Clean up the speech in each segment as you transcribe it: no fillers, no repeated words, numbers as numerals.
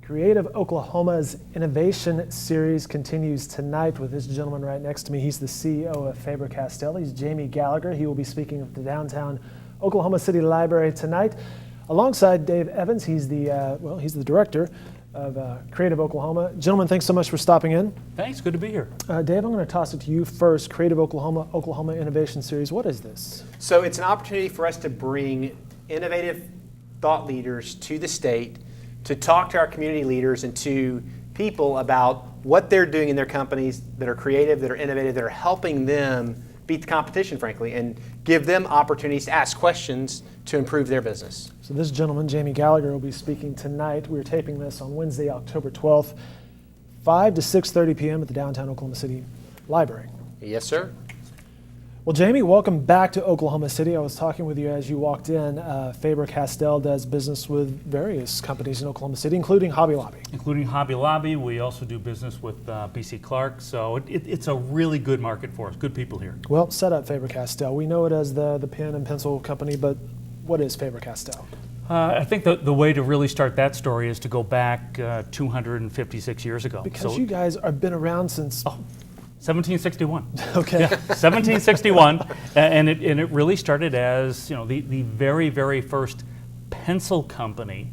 Creative Oklahoma's innovation series continues tonight with this gentleman right next to me. He's the CEO of Faber-Castell. He's Jamie Gallagher. He will be speaking at the downtown Oklahoma City Library tonight, alongside Dave Evans. He's the director of Creative Oklahoma. Gentlemen, thanks so much for stopping in. Thanks, good to be here. Dave, I'm going to toss it to you first. Creative Oklahoma Innovation Series. What is this? So it's an opportunity for us to bring innovative thought leaders to the state to talk to our community leaders and to people about what they're doing in their companies that are creative, that are innovative, that are helping them beat the competition, frankly, and give them opportunities to ask questions to improve their business. So this gentleman, Jamie Gallagher, will be speaking tonight. We're taping this on Wednesday, October 12th, 5 to 6:30 p.m. at the downtown Oklahoma City Library. Yes, sir. Well, Jamie, welcome back to Oklahoma City. I was talking with you as you walked in. Faber-Castell does business with various companies in Oklahoma City, including Hobby Lobby. Including Hobby Lobby. We also do business with BC Clark, so it's a really good market for us. Good people here. Well, set up Faber-Castell. We know it as the pen and pencil company, but what is Faber-Castell? I think the way to really start that story is to go back 256 years ago. Because you guys have been around since... 1761. Okay. Yeah, 1761, and it really started as the very, very first pencil company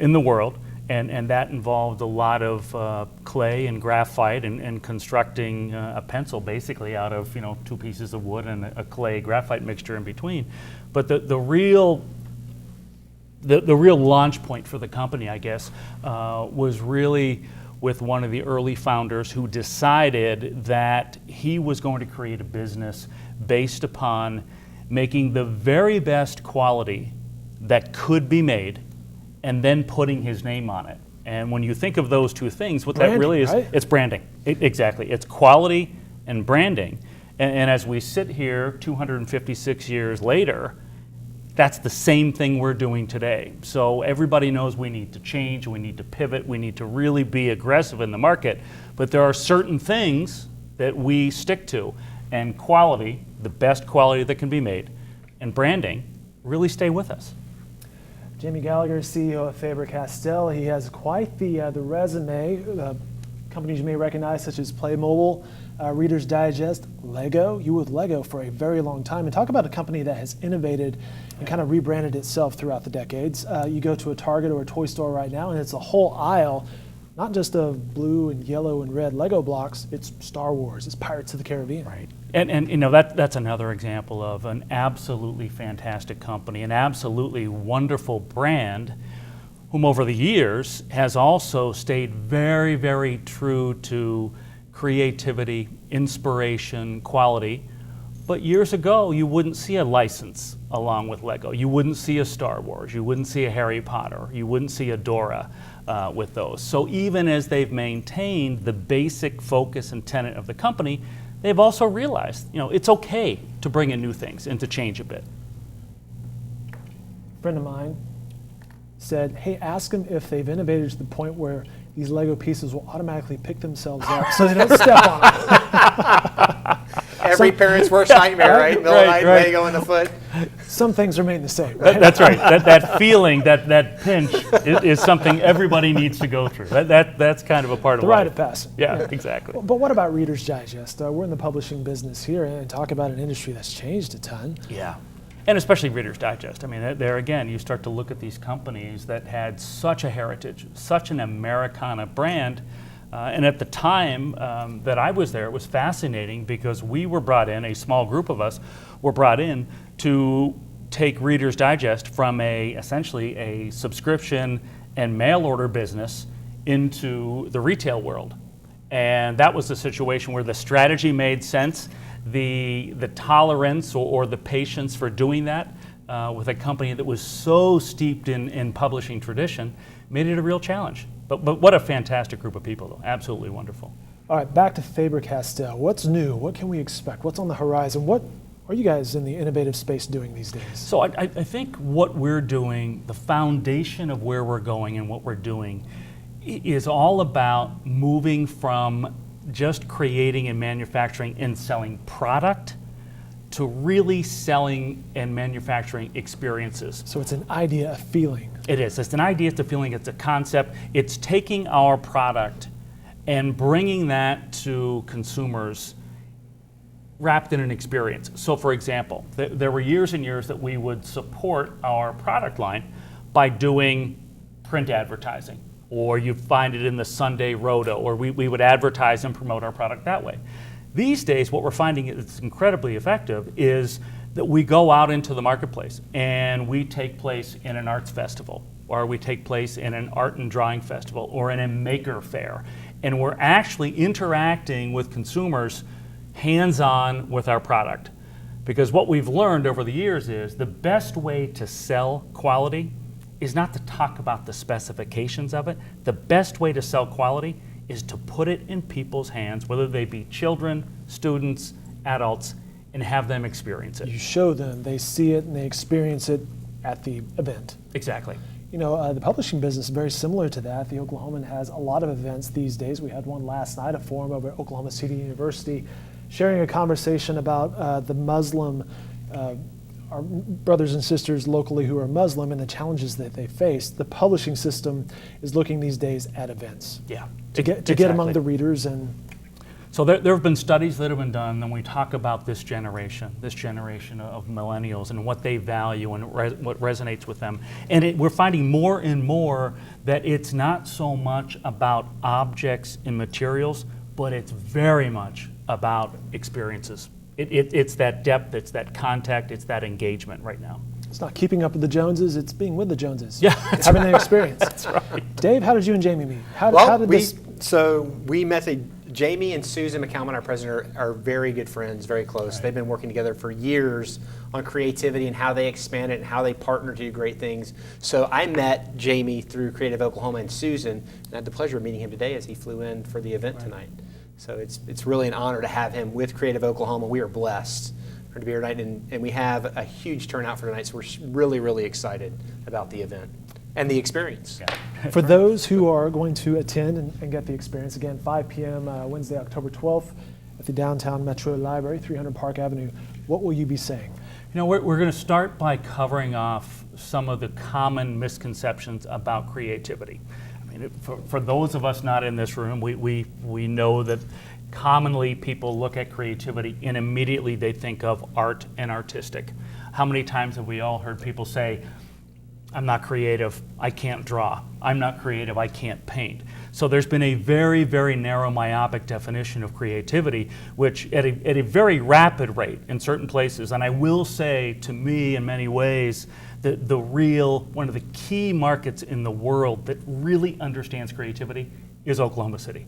in the world, and that involved a lot of clay and graphite and constructing a pencil basically out of two pieces of wood and a clay graphite mixture in between. But the real launch point for the company, I guess, was really with one of the early founders who decided that he was going to create a business based upon making the very best quality that could be made and then putting his name on it. And when you think of those two things, what branding, that really is, right? It's branding. Exactly. It's quality and branding. And as we sit here 256 years later, that's the same thing we're doing today. So everybody knows we need to change, we need to pivot, we need to really be aggressive in the market. But there are certain things that we stick to. And quality, the best quality that can be made, and branding really stay with us. Jamie Gallagher, CEO of Faber-Castell. He has quite the resume. Companies you may recognize such as Playmobil, Reader's Digest, Lego. You were with Lego for a very long time. And talk about a company that has innovated and kind of rebranded itself throughout the decades. You go to a Target or a toy store right now, and it's a whole aisle, not just of blue and yellow and red Lego blocks. It's Star Wars. It's Pirates of the Caribbean. Right. And that's another example of an absolutely fantastic company, an absolutely wonderful brand, whom over the years has also stayed very, very true to creativity, inspiration, quality. But years ago, you wouldn't see a license along with Lego. You wouldn't see a Star Wars. You wouldn't see a Harry Potter. You wouldn't see a Dora with those. So even as they've maintained the basic focus and tenet of the company, they've also realized, it's okay to bring in new things and to change a bit. A friend of mine said, hey, ask them if they've innovated to the point where these Lego pieces will automatically pick themselves up so they don't step on them. Every parent's worst nightmare, right? Middle of the night, Lego in the foot. Some things remain the same, right? That's right. That feeling, that pinch is something everybody needs to go through. That's kind of a part of life. The rite of passage. Yeah, exactly. But what about Reader's Digest? We're in the publishing business here and talk about an industry that's changed a ton. Yeah. And especially Reader's Digest. I mean, there again, you start to look at these companies that had such a heritage, such an Americana brand. And at the time that I was there, it was fascinating because we were brought in, a small group of us were brought in to take Reader's Digest from essentially a subscription and mail order business into the retail world. And that was the situation where the strategy made sense. The tolerance or the patience for doing that with a company that was so steeped in publishing tradition made it a real challenge. But what a fantastic group of people, though. Absolutely wonderful. All right, back to Faber-Castell. What's new? What can we expect? What's on the horizon? What are you guys in the innovative space doing these days? So I think what we're doing, the foundation of where we're going and what we're doing, is all about moving from just creating and manufacturing and selling product to really selling and manufacturing experiences. So it's an idea, a feeling. It is. It's an idea, it's a feeling, it's a concept. It's taking our product and bringing that to consumers wrapped in an experience. So for example, there were years and years that we would support our product line by doing print advertising, or you find it in the Sunday Rhoda, or we would advertise and promote our product that way. These days, what we're finding is incredibly effective is that we go out into the marketplace and we take place in an arts festival, or we take place in an art and drawing festival, or in a maker fair, and we're actually interacting with consumers hands-on with our product. Because what we've learned over the years is the best way to sell quality is not to talk about the specifications of it. The best way to sell quality is to put it in people's hands, whether they be children, students, adults, and have them experience it. You show them, they see it, and they experience it at the event. Exactly. You know, the publishing business is very similar to that. The Oklahoman has a lot of events these days. We had one last night, a forum over at Oklahoma City University, sharing a conversation about the Muslim, our brothers and sisters locally who are Muslim and the challenges that they face. The publishing system is looking these days at events. Yeah. To get among the readers. And so there have been studies that have been done, and we talk about this generation of millennials and what they value and what resonates with them. And we're finding more and more that it's not so much about objects and materials, but it's very much about experiences. It's that depth, it's that contact, it's that engagement right now. It's not keeping up with the Joneses, it's being with the Joneses. Yeah, having an experience. That's right. Dave, how did you and Jamie meet? How did this? So we met. Jamie and Susan McCalman, our president, are very good friends, very close. Right. They've been working together for years on creativity and how they expand it and how they partner to do great things. So I met Jamie through Creative Oklahoma and Susan, and I had the pleasure of meeting him today as he flew in for the event tonight. So it's really an honor to have him with Creative Oklahoma. We are blessed to be here tonight, and we have a huge turnout for tonight, so we're really, really excited about the event and the experience. Yeah. For those who are going to attend and get the experience, again, 5 p.m. Wednesday, October 12th at the Downtown Metro Library, 300 Park Avenue, what will you be saying? You know, we're going to start by covering off some of the common misconceptions about creativity. I mean, for those of us not in this room, we know that commonly people look at creativity and immediately they think of art and artistic. How many times have we all heard people say, I'm not creative, I can't draw. I'm not creative, I can't paint. So there's been a very, very narrow myopic definition of creativity, which at a very rapid rate in certain places, and I will say to me in many ways, one of the key markets in the world that really understands creativity is Oklahoma City.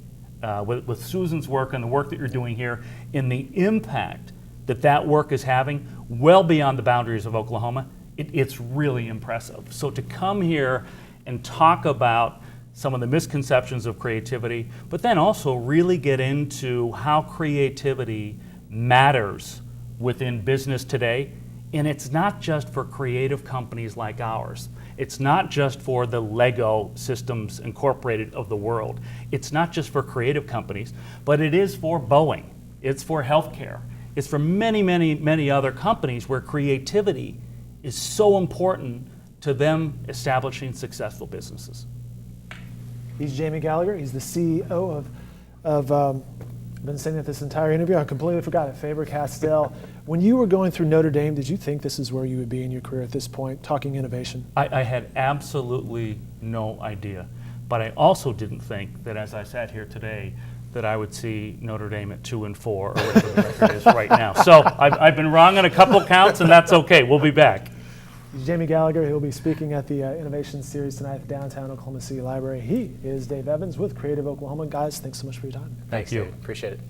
With Susan's work and the work that you're doing here, and the impact that work is having well beyond the boundaries of Oklahoma, it's really impressive. So to come here and talk about some of the misconceptions of creativity, but then also really get into how creativity matters within business today. And it's not just for creative companies like ours. It's not just for the Lego Systems Incorporated of the world. It's not just for creative companies, but it is for Boeing. It's for healthcare. It's for many, many, many other companies where creativity is so important to them establishing successful businesses. He's Jamie Gallagher. He's the CEO of I've been saying that this entire interview. I completely forgot it. Faber-Castell. When you were going through Notre Dame, did you think this is where you would be in your career at this point, talking innovation? I had absolutely no idea. But I also didn't think that as I sat here today, that I would see Notre Dame at 2-4, or whatever the record is right now. So I've been wrong on a couple counts, and that's okay. We'll be back. Jamie Gallagher, he'll be speaking at the Innovation Series tonight at the Downtown Oklahoma City Library. He is Dave Evans with Creative Oklahoma. Guys, thanks so much for your time. Thank you. Dave. Appreciate it.